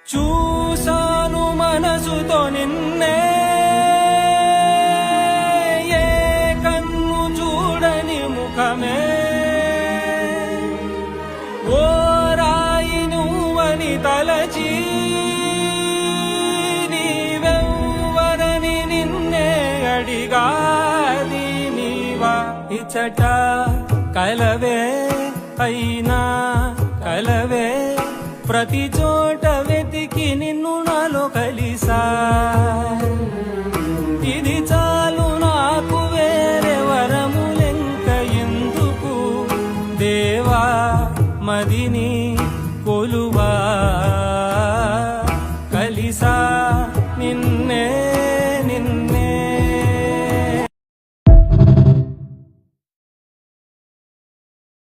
చూసాను మనసుతో నిన్నే, ఏ కన్ను చూడని ముఖమే, ఓ రాయి నువ్వని తలచి నీవెవ్వరని నిన్నే అడిగాది నీవా. ఇచ్చట కలవే అయినా కలవే, ప్రతి చోట వెతికి నిన్ను నాలో కలిసా. ఇది చాలు నాకు, వేరే వరములెంక ఎందుకు దేవా. మదిని